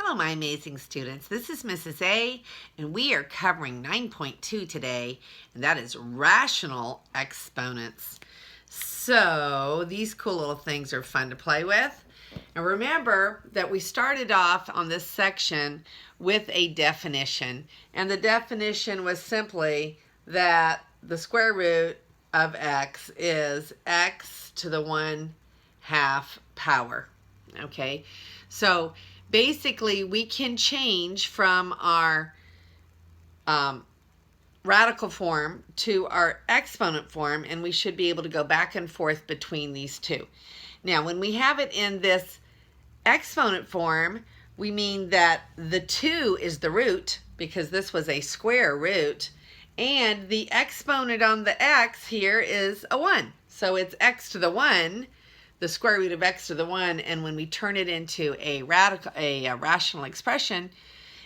Hello, my amazing students. This is Mrs. A, and we are covering 9.2 today, and that is rational exponents. So these cool little things are fun to play with. And remember that we started off on this section with a definition, and the definition was simply that the square root of x is x to the 1/2 power. Okay, so basically we can change from our radical form to our exponent form, and we should be able to go back and forth between these two. Now, when we have it in this exponent form, we mean that the 2 is the root, because this was a square root, and the exponent on the x here is a 1. So it's x to the 1, the square root of x to the 1, and when we turn it into a rational expression,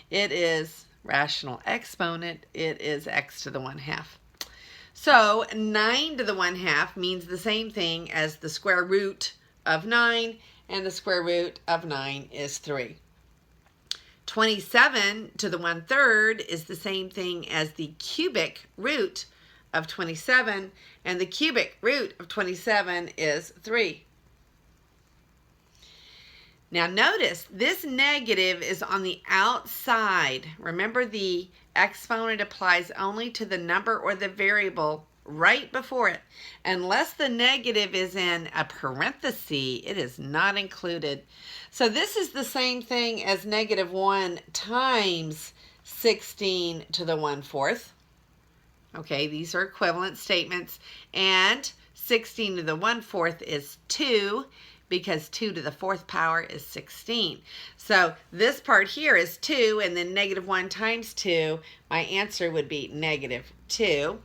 it is rational exponent, it is x to the 1/2. So 9 to the 1/2 means the same thing as the square root of 9, and the square root of 9 is 3. 27 to the 1/3 is the same thing as the cubic root of 27, and the cubic root of 27 is 3. Now notice, this negative is on the outside. Remember, the exponent applies only to the number or the variable right before it. Unless the negative is in a parenthesis, it is not included. So this is the same thing as -1 times 16 to the 1/4. Okay, these are equivalent statements. And 16 to the 1/4 is 2, because 2 to the 4th power is 16. So this part here is 2, and then -1 times 2, my answer would be -2.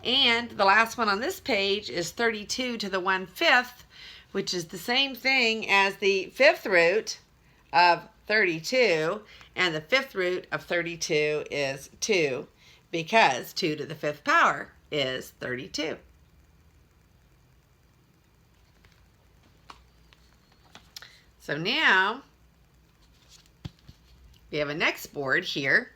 And the last one on this page is 32 to the 1/5, which is the same thing as the 5th root of 32, and the 5th root of 32 is 2, because 2 to the 5th power is 32. So now we have a next board here.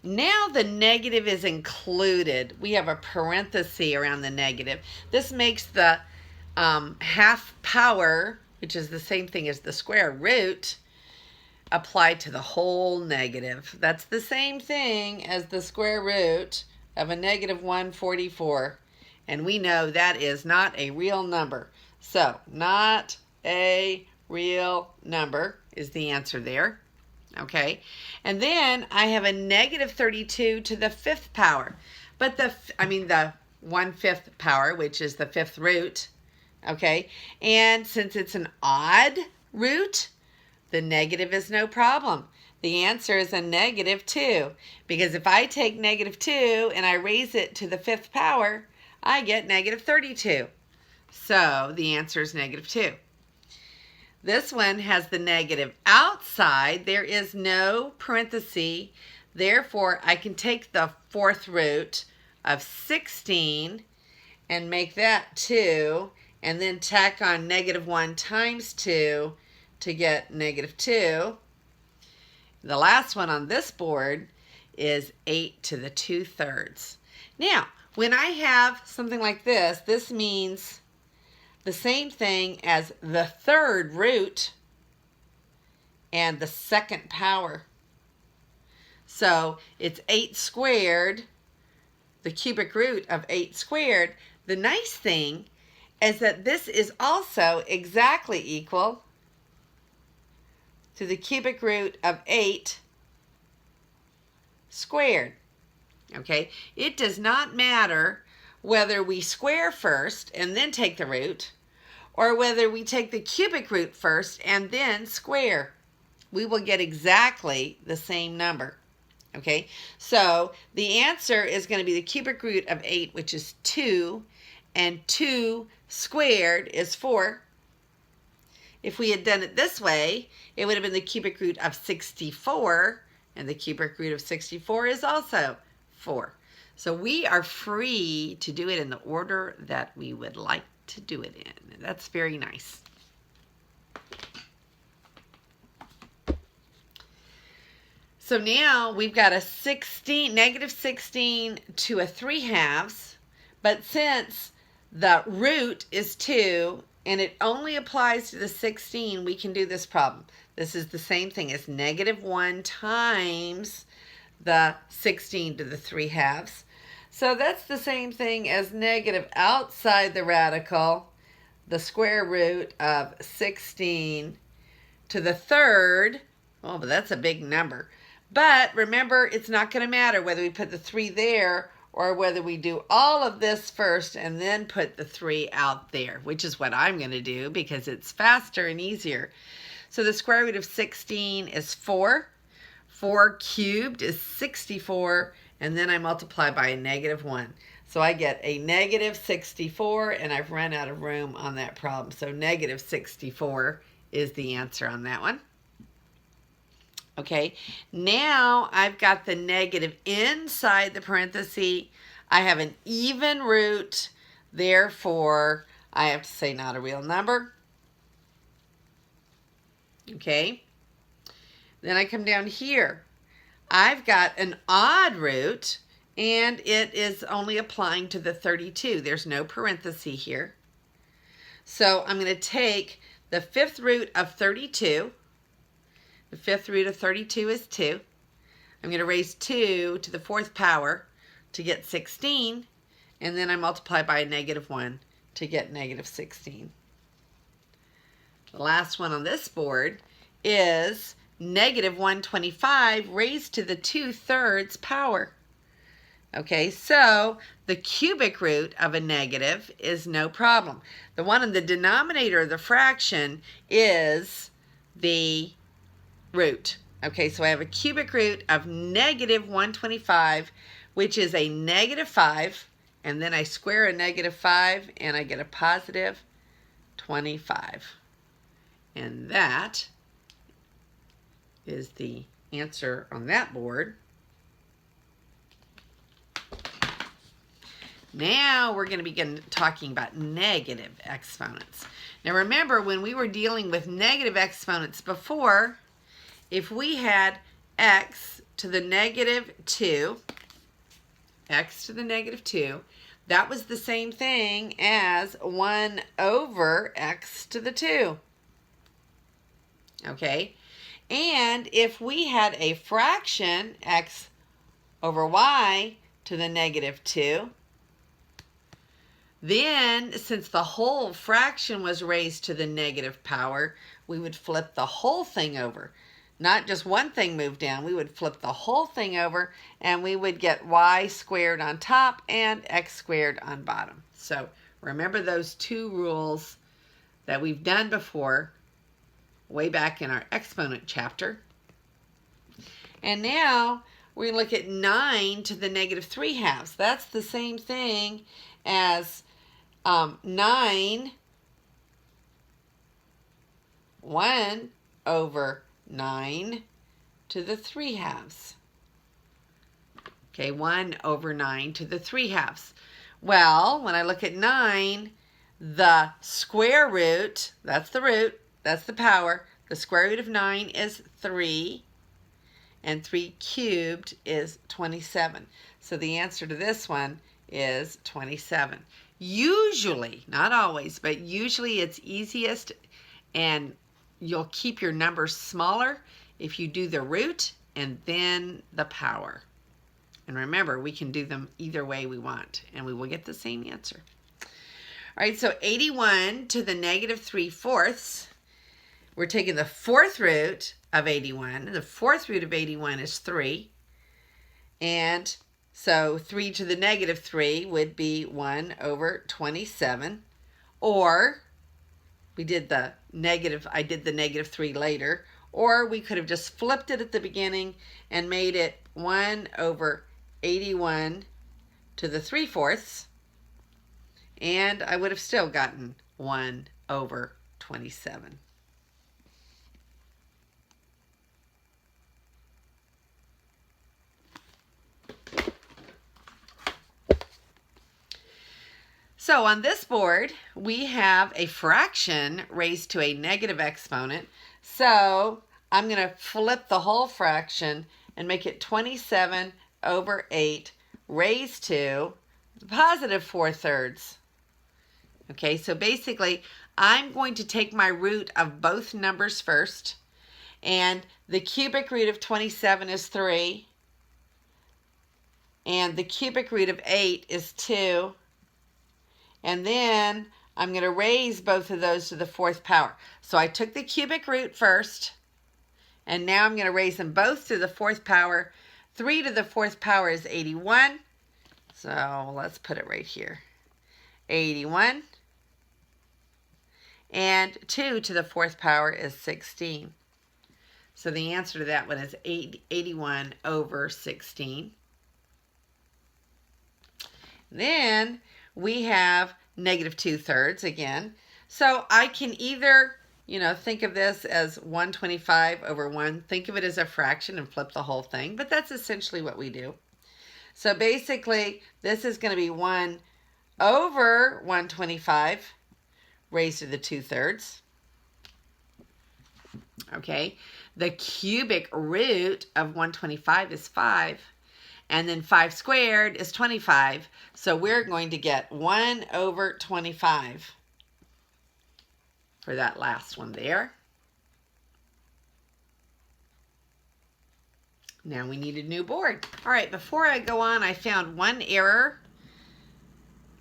Now the negative is included. We have a parenthesis around the negative. This makes the 1/2 power, which is the same thing as the square root, applied to the whole negative. That's the same thing as the square root of a -144. And we know that is not a real number. So not a real number is the answer there. Okay, and then I have a -32 to the 5th power, but the 1/5 power, which is the 5th root. Okay, and since it's an odd root, the negative is no problem. The answer is a -2, because if I take -2 and I raise it to the 5th power, I get -32. So the answer is -2. This one has the negative outside. There is no parenthesis. Therefore, I can take the 4th root of 16 and make that 2, and then tack on -1 times 2 to get -2. The last one on this board is 8 to the 2/3. Now, when I have something like this, this means the same thing as the 3rd root and the 2nd power. So it's 8 squared, the cubic root of 8 squared. The nice thing is that this is also exactly equal to the cubic root of 8 squared. Okay, it does not matter whether we square first and then take the root, or whether we take the cubic root first and then square. We will get exactly the same number. Okay, so the answer is going to be the cubic root of 8, which is 2, and 2 squared is 4. If we had done it this way, it would have been the cubic root of 64, and the cubic root of 64 is also 4. So we are free to do it in the order that we would like to do it in. That's very nice. So now we've got a negative 16 to a 3/2, but since the root is 2 and it only applies to the 16, we can do this problem. This is the same thing as negative 1 times the 16 to the 3/2. So that's the same thing as negative outside the radical, the square root of 16 to the 3rd. Oh, but that's a big number. But remember, it's not going to matter whether we put the 3 there or whether we do all of this first and then put the 3 out there, which is what I'm going to do because it's faster and easier. So the square root of 16 is 4. 4 cubed is 64, and then I multiply by a negative 1. So I get a negative 64, and I've run out of room on that problem. So negative 64 is the answer on that one. Okay, now I've got the negative inside the parenthesis. I have an even root, therefore I have to say not a real number. Okay, then I come down here. I've got an odd root, and it is only applying to the 32. There's no parenthesis here. So I'm going to take the 5th root of 32. The 5th root of 32 is 2. I'm going to raise 2 to the 4th power to get 16, and then I multiply by a negative 1 to get negative 16. The last one on this board is negative 125 raised to the 2/3 power. Okay, so the cubic root of a negative is no problem. The one in the denominator of the fraction is the root. Okay, so I have a cubic root of negative 125, which is a negative 5, and then I square a negative 5, and I get a positive 25. And that is the answer on that board. Now we're going to begin talking about negative exponents. Now remember, when we were dealing with negative exponents before, if we had x to the negative 2, x to the negative 2, that was the same thing as 1 over x to the 2. Okay? And if we had a fraction, x over y to the negative 2, then since the whole fraction was raised to the negative power, we would flip the whole thing over. Not just one thing moved down, we would flip the whole thing over, and we would get y squared on top and x squared on bottom. So remember those two rules that we've done before, way back in our exponent chapter. And now we look at 9 to the negative 3/2. That's the same thing as 9, 1 over 9 to the 3/2. Okay, 1 over 9 to the 3/2. Well, when I look at 9, the square root, that's the root, that's the power. The square root of 9 is 3, and 3 cubed is 27. So the answer to this one is 27. Usually, not always, but usually it's easiest, and you'll keep your numbers smaller if you do the root and then the power. And remember, we can do them either way we want, and we will get the same answer. All right, so 81 to the negative 3/4. We're taking the 4th root of 81. The 4th root of 81 is 3. And so 3 to the negative 3 would be 1 over 27. Or I did the negative 3 later. Or we could have just flipped it at the beginning and made it 1 over 81 to the 3/4. And I would have still gotten 1 over 27. So on this board, we have a fraction raised to a negative exponent. So I'm going to flip the whole fraction, and make it 27 over 8 raised to the positive 4/3. Okay, so basically, I'm going to take my root of both numbers first, and the cubic root of 27 is 3, and the cubic root of 8 is 2, and then I'm going to raise both of those to the 4th power. So I took the cubic root first, and now I'm going to raise them both to the 4th power. 3 to the 4th power is 81, so let's put it right here. 81. And 2 to the 4th power is 16. So the answer to that one is 81 over 16. Then we have negative 2/3 again. So I can either, think of this as 125 over 1. Think of it as a fraction and flip the whole thing. But that's essentially what we do. So basically, this is going to be 1 over 125 raised to the 2/3. Okay, the cubic root of 125 is 5, and then 5 squared is 25, so we're going to get 1 over 25 for that last one there. Now we need a new board. All right, before I go on, I found one error.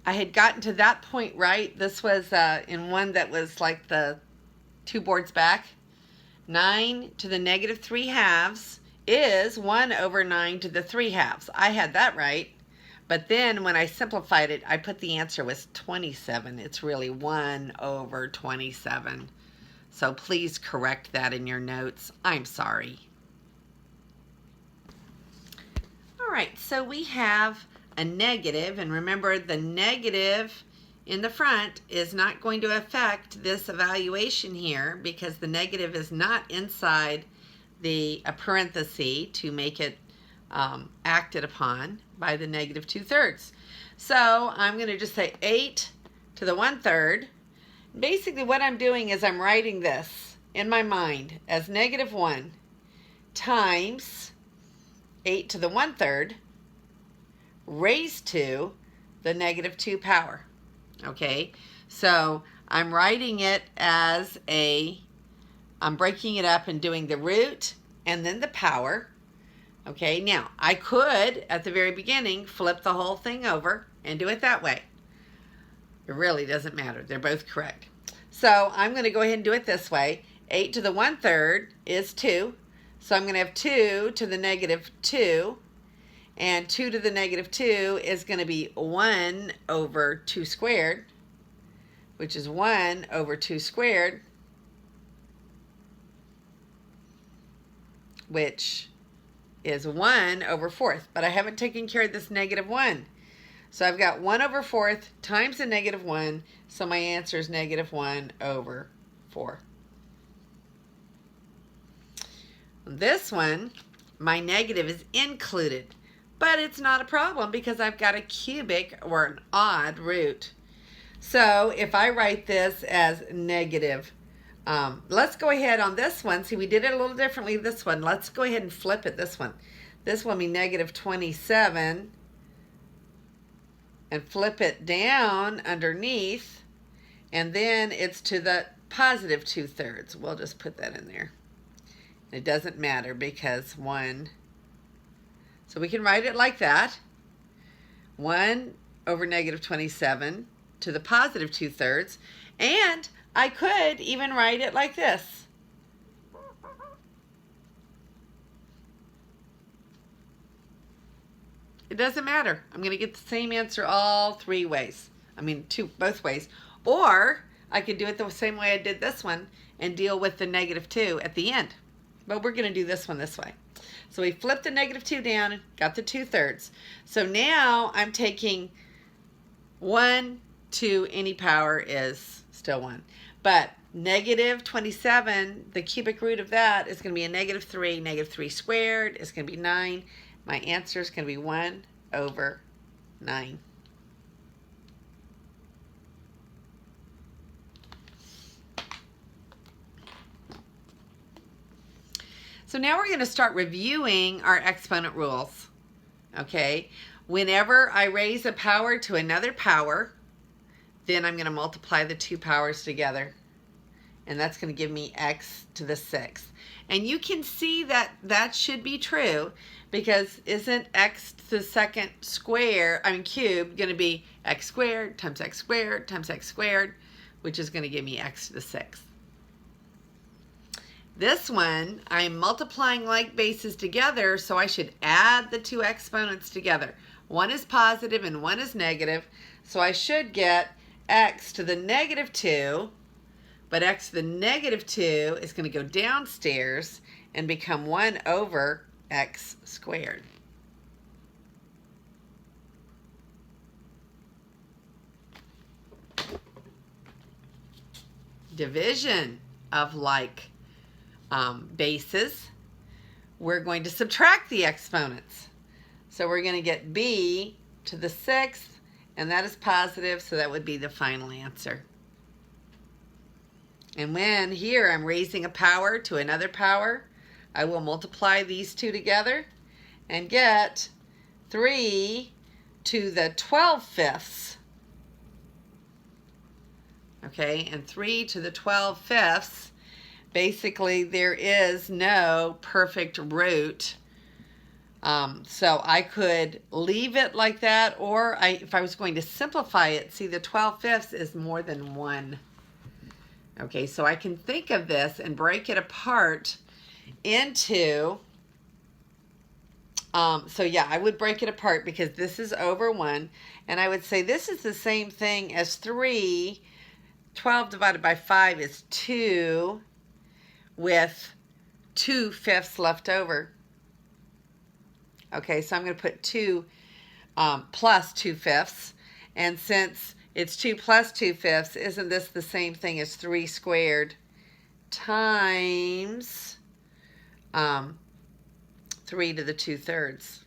I had gotten to that point right. This was in one that was like the 2 boards back. 9 to the negative 3/2 is 1 over 9 to the 3/2. I had that right, but then when I simplified it, I put the answer was 27. It's really 1 over 27. So please correct that in your notes. I'm sorry. All right, so we have a negative, and remember the negative in the front is not going to affect this evaluation here because the negative is not inside the parenthesis to make it acted upon by the negative 2/3. So I'm going to just say 8 to the 1/3. Basically what I'm doing is I'm writing this in my mind as negative 1 times 8 to the 1/3 raised to the negative 2 power. Okay, so I'm writing it as I'm breaking it up and doing the root and then the power. Okay, now I could, at the very beginning, flip the whole thing over and do it that way. It really doesn't matter. They're both correct. So I'm going to go ahead and do it this way. 8 to the 1/3 is 2. So I'm going to have 2 to the negative 2. And 2 to the negative 2 is going to be 1 over 2 squared, which is 1 over 2 squared, which is 1 over 4th. But I haven't taken care of this negative 1. So I've got 1 over 4th times the negative 1, so my answer is negative 1 over 4. This one, my negative is included. But it's not a problem because I've got a cubic or an odd root. So if I write this as negative, let's go ahead on this one. See, we did it a little differently this one. Let's go ahead and flip it this one. This will be negative 27 and flip it down underneath, and then it's to the positive 2/3. We'll just put that in there. It doesn't matter because 1. So we can write it like that. 1 over negative 27 to the positive 2/3. And I could even write it like this. It doesn't matter. I'm going to get the same answer all 3 ways. I mean, both ways. Or I could do it the same way I did this one and deal with the negative 2 at the end. But we're going to do this one this way. So we flipped the negative 2 down and got the 2/3. So now I'm taking 1 to any power is still 1. But negative 27, the cubic root of that is going to be a negative 3. Negative 3 squared is going to be 9. My answer is going to be 1 over 9. So now we're going to start reviewing our exponent rules. Okay, whenever I raise a power to another power, then I'm going to multiply the two powers together. And that's going to give me x to the 6th. And you can see that that should be true, because isn't x to the second cubed, going to be x squared times x squared times x squared, which is going to give me x to the 6th. This one, I'm multiplying like bases together, so I should add the two exponents together. One is positive and one is negative, so I should get x to the negative 2, but x to the negative 2 is going to go downstairs and become 1 over x squared. Division of like bases, we're going to subtract the exponents. So we're going to get b to the 6th, and that is positive, so that would be the final answer. And when here I'm raising a power to another power, I will multiply these two together and get 3 to the 12/5. Okay, and 3 to the 12/5. Basically, there is no perfect root. So I could leave it like that, or if I was going to simplify it, see, the 12/5 is more than 1. Okay, so I can think of this and break it apart into, so yeah, I would break it apart because this is over 1, and I would say this is the same thing as 3. 12 divided by 5 is 2, with 2/5 left over. Okay, so I'm going to put 2 plus 2/5, and since it's 2 plus 2/5, isn't this the same thing as 3 squared times 3 to the 2/3?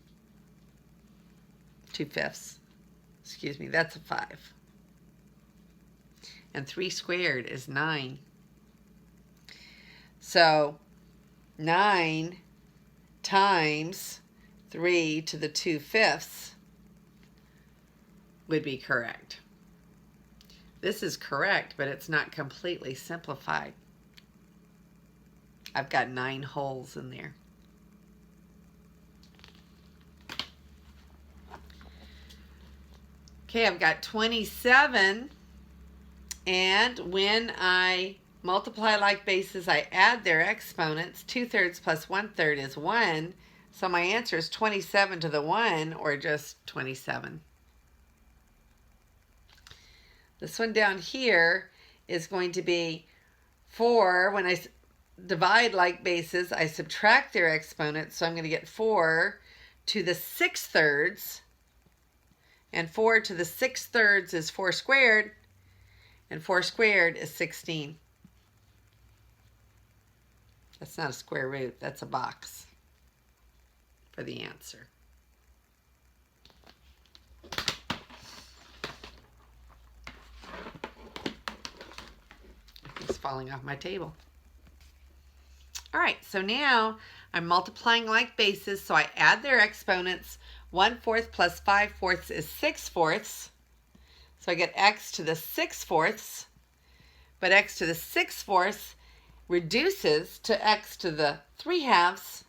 2/5. Excuse me, that's a 5. And 3 squared is 9. So 9 times 3 to the 2/5 would be correct. This is correct, but it's not completely simplified. I've got 9 holes in there. Okay, I've got 27, and when I multiply like bases, I add their exponents. 2/3 plus 1/3 is 1, so my answer is 27 to the 1, or just 27. This one down here is going to be 4. When I divide like bases, I subtract their exponents, so I'm going to get 4 to the 6/3, and 4 to the 6/3 is 4 squared, and 4 squared is 16. That's not a square root, that's a box for the answer. It's falling off my table. All right, so now I'm multiplying like bases, so I add their exponents. 1/4 plus 5/4 is 6/4. So I get x to the 6/4, but x to the 6/4 reduces to x to the 3/2.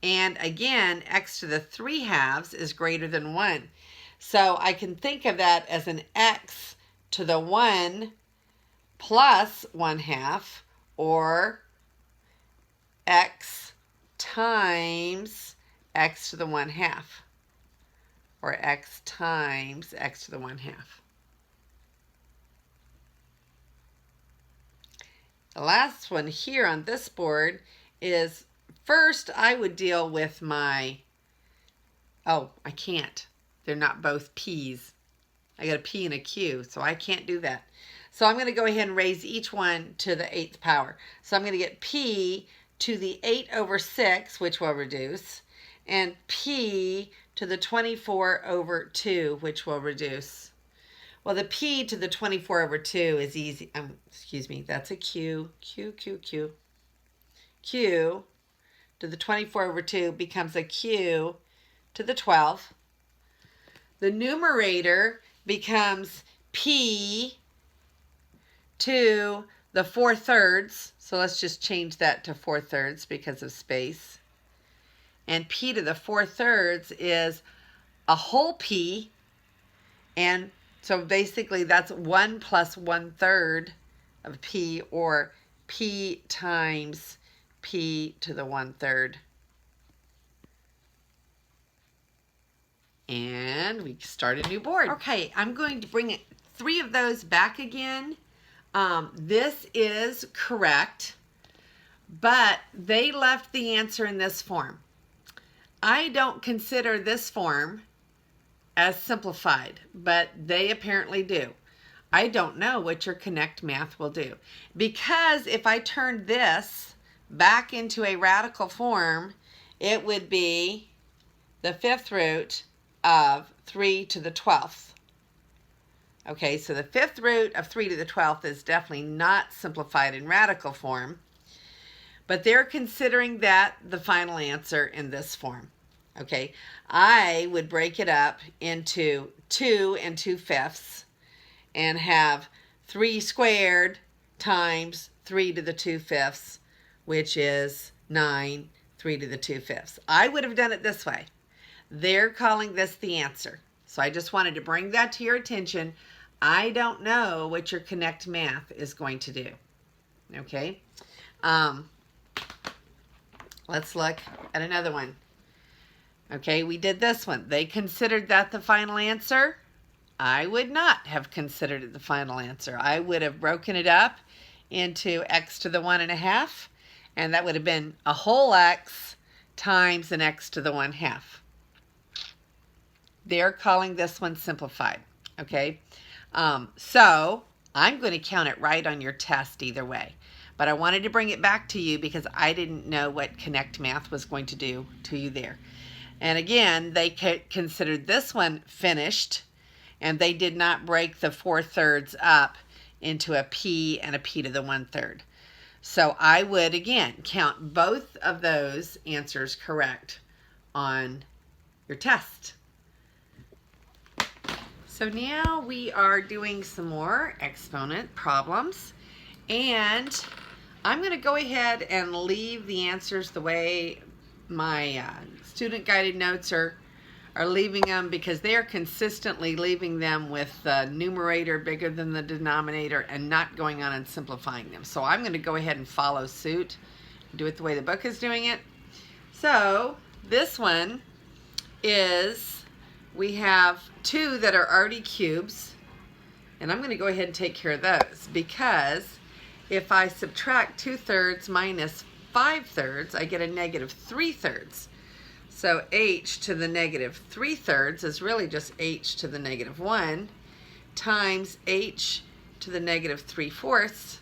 And again, x to the 3/2 is greater than 1. So I can think of that as an x to the 1 plus 1/2, or x times x to the 1/2, or x times x to the 1/2. The last one here on this board is, first I would deal with my, oh, I can't. They're not both p's. I got a p and a q, so I can't do that. So I'm going to go ahead and raise each one to the 8th power. So I'm going to get p to the 8/6, which will reduce, and p to the 24/2, which will reduce. Well, the p to the 24/2 is easy. Excuse me, that's a q. q to the 24 over 2 becomes a q to the 12. The numerator becomes p to the 4/3. So let's just change that to 4/3 because of space. And p to the 4/3 is a whole p. And so basically that's 1 plus 1/3 of p, or p times p to the 1/3. And we start a new board. Okay, I'm going to bring 3 of those back again. This is correct, but they left the answer in this form. I don't consider this form as simplified, but they apparently do. I don't know what your Connect math will do, because if I turned this back into a radical form, it would be the 5th root of 3 to the 12th. Okay, so the 5th root of 3 to the 12th is definitely not simplified in radical form, but they're considering that the final answer in this form. Okay, I would break it up into 2 and 2/5 and have 3 squared times 3 to the 2/5, which is 9, 3 to the 2/5. I would have done it this way. They're calling this the answer. So I just wanted to bring that to your attention. I don't know what your Connect math is going to do. Okay, let's look at another one. Okay, we did this one. They considered that the final answer. I would not have considered it the final answer. I would have broken it up into x to the 1/2, and that would have been a whole x times an x to the 1/2. They're calling this one simplified. Okay, so I'm going to count it right on your test either way. But I wanted to bring it back to you because I didn't know what Connect Math was going to do to you there. And again, they considered this one finished, and they did not break the 4/3 up into a p and a p to the 1/3. So I would, again, count both of those answers correct on your test. So now we are doing some more exponent problems, and I'm going to go ahead and leave the answers the way my student guided notes are leaving them, because they are consistently leaving them with the numerator bigger than the denominator and not going on and simplifying them. So I'm going to go ahead and follow suit, do it the way the book is doing it. So this one is, we have 2 that are already cubes, and I'm going to go ahead and take care of those, because if I subtract 2/3 minus 5/3, I get a -3/3. So h to the -3/3 is really just h to the -1 times h to the -3/4.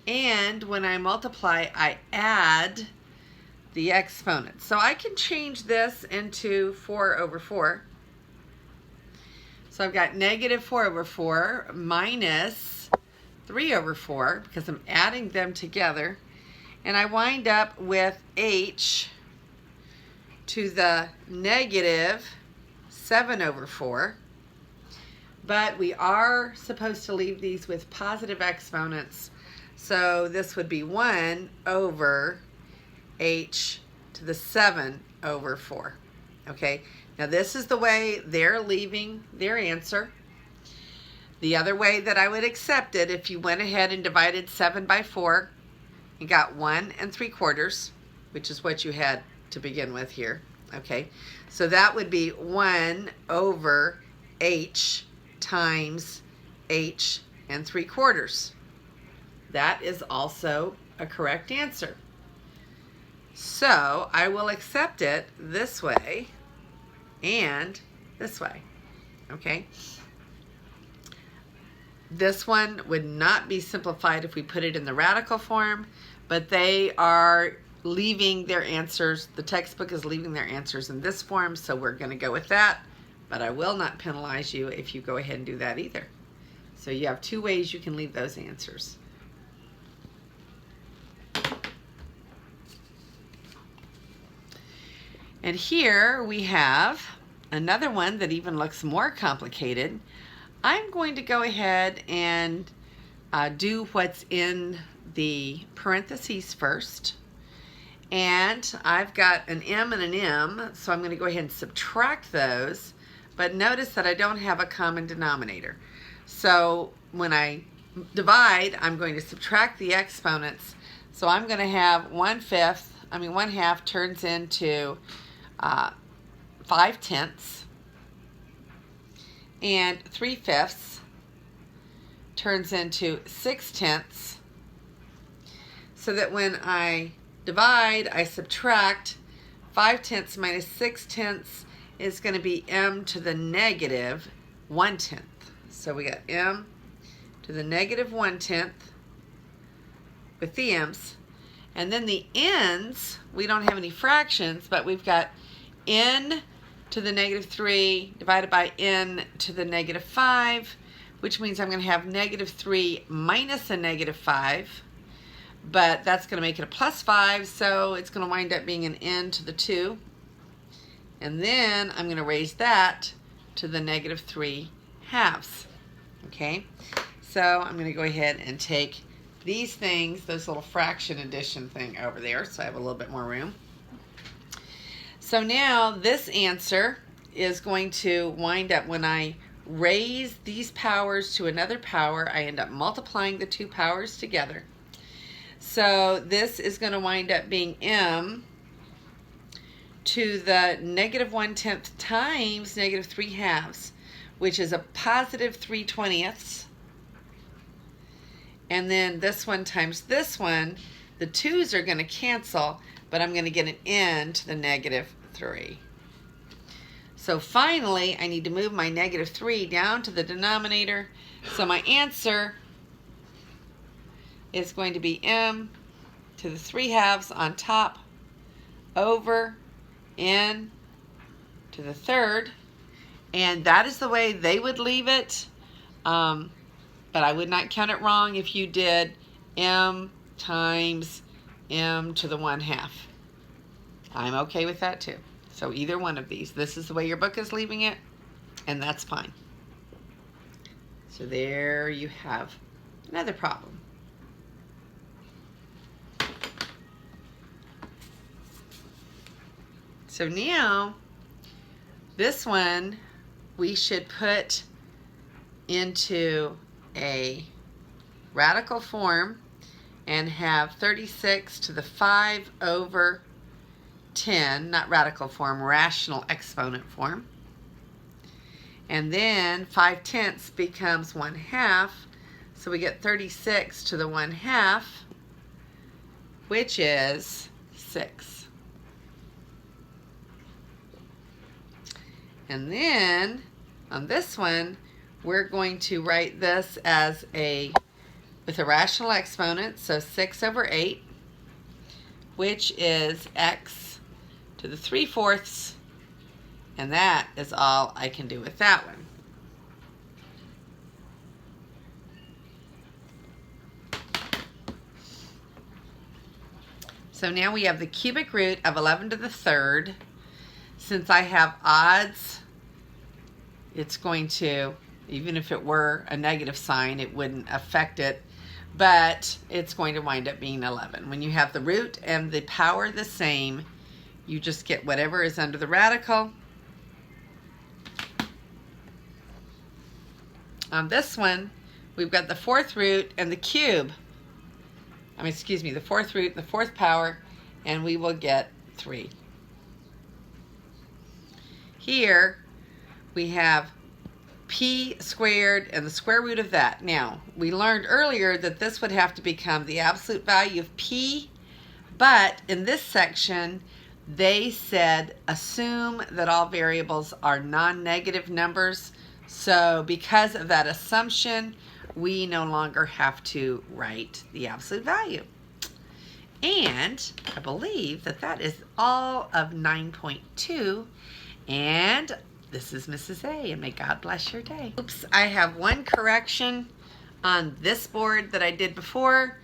And when I multiply, I add the exponents. So I can change this into 4/4. So I've got -4/4 minus 3/4, because I'm adding them together. And I wind up with h to the -7/4. But we are supposed to leave these with positive exponents. So this would be 1 over h to the 7/4. Okay, now this is the way they're leaving their answer. The other way that I would accept it, if you went ahead and divided 7 by 4, you got 1 3/4, which is what you had to begin with here. Okay, so that would be 1 over h times h 3/4. That is also a correct answer. So I will accept it this way and this way. Okay, this one would not be simplified if we put it in the radical form, but they are leaving their answers, the textbook is leaving their answers in this form, so we're going to go with that. But I will not penalize you if you go ahead and do that either. So you have 2 ways you can leave those answers. And here we have another one that even looks more complicated. I'm going to go ahead and do what's in the parentheses first. And I've got an M and an M, so I'm going to go ahead and subtract those. But notice that I don't have a common denominator. So when I divide, I'm going to subtract the exponents. So I'm going to have 1/2 turns into 5/10. And 3/5 turns into 6/10. So that when I divide, I subtract 5/10 minus 6/10 is going to be m to the negative 1/10. So we got m to the negative 1/10 with the m's. And then the n's, we don't have any fractions, but we've got n to the negative 3 divided by n to the negative 5, which means I'm going to have negative 3 minus a negative 5. But that's going to make it a plus 5, so it's going to wind up being an n to the 2. And then I'm going to raise that to the negative 3/2. Okay, so I'm going to go ahead and take these things, this little fraction addition thing over there, so I have a little bit more room. So now this answer is going to wind up, when I raise these powers to another power, I end up multiplying the two powers together. So this is going to wind up being m to the negative 1/10 times negative 3/2, which is a positive 3/20. And then this one times this one, the 2's are going to cancel, but I'm going to get an n to the negative 3. So finally, I need to move my negative 3 down to the denominator. So my answer is going to be m to the 3/2 on top over n to the 3rd. And that is the way they would leave it. But I would not count it wrong if you did m times m to the 1/2. I'm okay with that too. So either one of these. This is the way your book is leaving it, and that's fine. So there you have another problem. So now, this one we should put into a radical form and have 36 to the 5 over 10, not radical form, rational exponent form. And then 5/10 becomes 1/2, so we get 36 to the 1/2, which is 6. And then on this one, we're going to write this as with a rational exponent, so 6 over 8, which is x to the 3/4, and that is all I can do with that one. So now we have the cubic root of 11 to the 3rd. Since I have odds, it's going to, even if it were a negative sign, it wouldn't affect it, but it's going to wind up being 11. When you have the root and the power the same, you just get whatever is under the radical. On this one, we've got the 4th root and the cube. The 4th root and the 4th power, and we will get 3. Here, we have p squared and the square root of that. Now, we learned earlier that this would have to become the absolute value of p, but in this section, they said assume that all variables are non-negative numbers. So because of that assumption, we no longer have to write the absolute value. And I believe that that is all of 9.2. And this is Mrs. A, and may God bless your day. Oops, I have one correction on this board that I did before,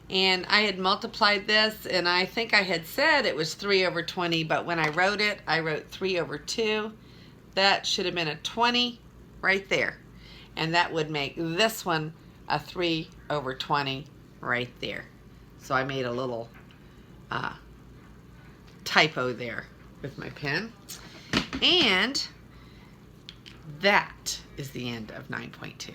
And I had multiplied this, and I think I had said it was 3 over 20, but when I wrote it, I wrote 3 over 2. That should have been a 20 right there. And that would make this one a 3 over 20 right there. So I made a little typo there with my pen. And that is the end of 9.2.